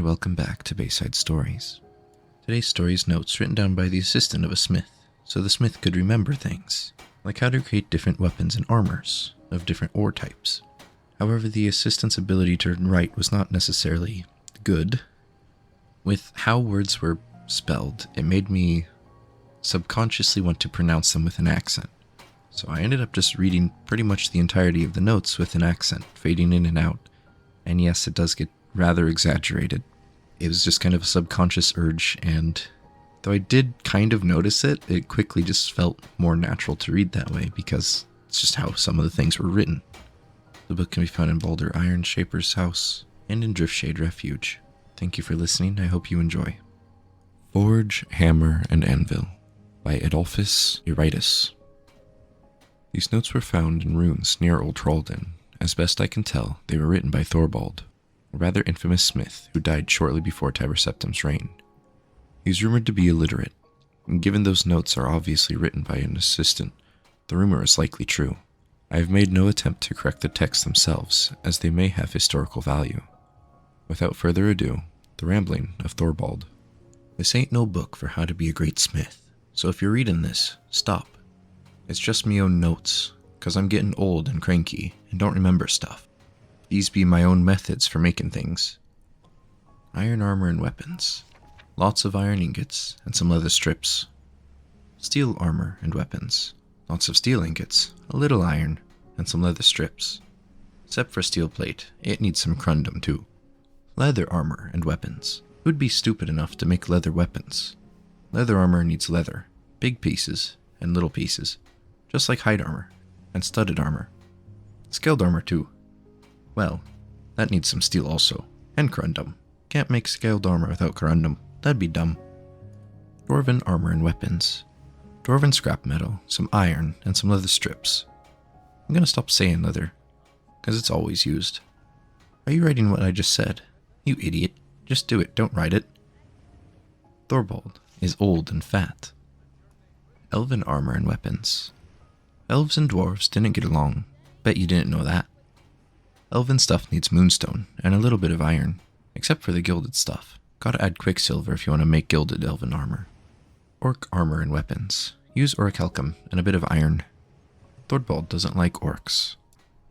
and welcome back to Bayside Stories. Today's story is notes written down by the assistant of a smith, so the smith could remember things, like how to create different weapons and armors of different ore types. However, the assistant's ability to write was not necessarily good. With how words were spelled, it made me subconsciously want to pronounce them with an accent. So I ended up just reading pretty much the entirety of the notes with an accent, fading in and out. And yes, it does get rather exaggerated. It was just kind of a subconscious urge, and though I did kind of notice it, it quickly just felt more natural to read that way because it's just how some of the things were written. The book can be found in Baldur Iron Shaper's house and in Driftshade Refuge. Thank you for listening. I hope you enjoy. Forge, Hammer, and Anvil by Adolphus Iritis. These notes were found in ruins near Old Trolden. As best I can tell, they were written by Thorvald, a rather infamous smith who died shortly before Tiber Septim's reign. He is rumored to be illiterate, and given those notes are obviously written by an assistant, the rumor is likely true. I have made no attempt to correct the texts themselves, as they may have historical value. Without further ado, the rambling of Thorvald. This ain't no book for how to be a great smith, so if you're reading this, stop. It's just me own notes, cause I'm getting old and cranky and don't remember stuff. These be my own methods for making things. Iron armor and weapons. Lots of iron ingots and some leather strips. Steel armor and weapons. Lots of steel ingots, a little iron, and some leather strips. Except for steel plate, it needs some crundum too. Leather armor and weapons. Who'd be stupid enough to make leather weapons? Leather armor needs leather, big pieces and little pieces, just like hide armor and studded armor. Scaled armor too. Well, that needs some steel also, and corundum. Can't make scaled armor without corundum. That'd be dumb. Dwarven armor and weapons. Dwarven scrap metal, some iron, and some leather strips. I'm gonna stop saying leather, because it's always used. Are you writing what I just said? You idiot. Just do it, don't write it. Thorvald is old and fat. Elven armor and weapons. Elves and dwarves didn't get along. Bet you didn't know that. Elven stuff needs moonstone and a little bit of iron, except for the gilded stuff. Gotta add quicksilver if you want to make gilded elven armor. Orc armor and weapons. Use orichalcum and a bit of iron. Thorvald doesn't like orcs.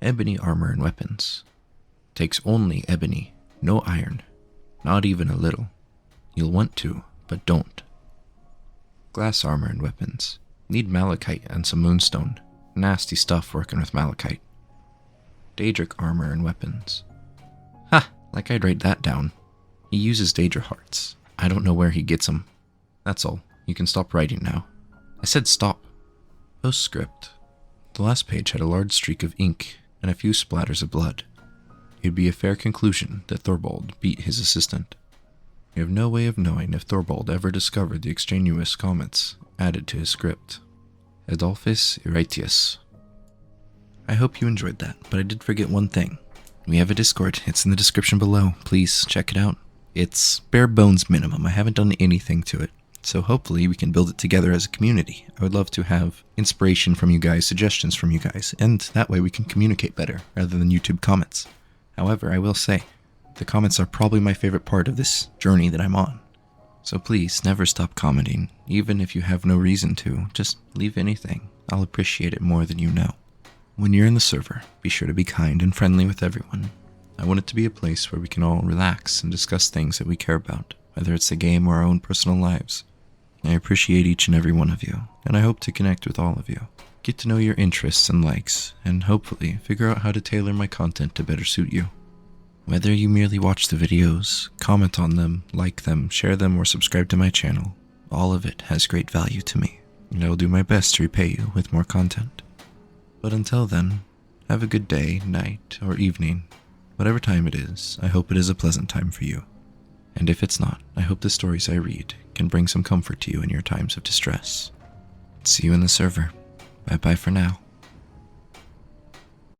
Ebony armor and weapons. Takes only ebony, no iron. Not even a little. You'll want to, but don't. Glass armor and weapons. Need malachite and some moonstone. Nasty stuff working with malachite. Daedric armor and weapons. Ha! Like I'd write that down. He uses Daedra hearts. I don't know where he gets them. That's all. You can stop writing now. I said stop. Postscript. The last page had a large streak of ink and a few splatters of blood. It'd be a fair conclusion that Thorvald beat his assistant. You have no way of knowing if Thorvald ever discovered the extraneous comments added to his script. Adolphus Iritis. I hope you enjoyed that, but I did forget one thing. We have a Discord. It's in the description below. Please check it out. It's bare bones minimum. I haven't done anything to it, so hopefully we can build it together as a community. I would love to have inspiration from you guys, suggestions from you guys, and that way we can communicate better rather than YouTube comments. However, I will say, the comments are probably my favorite part of this journey that I'm on. So please, never stop commenting, even if you have no reason to. Just leave anything. I'll appreciate it more than you know. When you're in the server, be sure to be kind and friendly with everyone. I want it to be a place where we can all relax and discuss things that we care about, whether it's the game or our own personal lives. I appreciate each and every one of you, and I hope to connect with all of you. Get to know your interests and likes, and hopefully figure out how to tailor my content to better suit you. Whether you merely watch the videos, comment on them, like them, share them, or subscribe to my channel, all of it has great value to me, and I will do my best to repay you with more content. But until then, have a good day, night, or evening. Whatever time it is, I hope it is a pleasant time for you. And if it's not, I hope the stories I read can bring some comfort to you in your times of distress. See you in the server. Bye bye for now.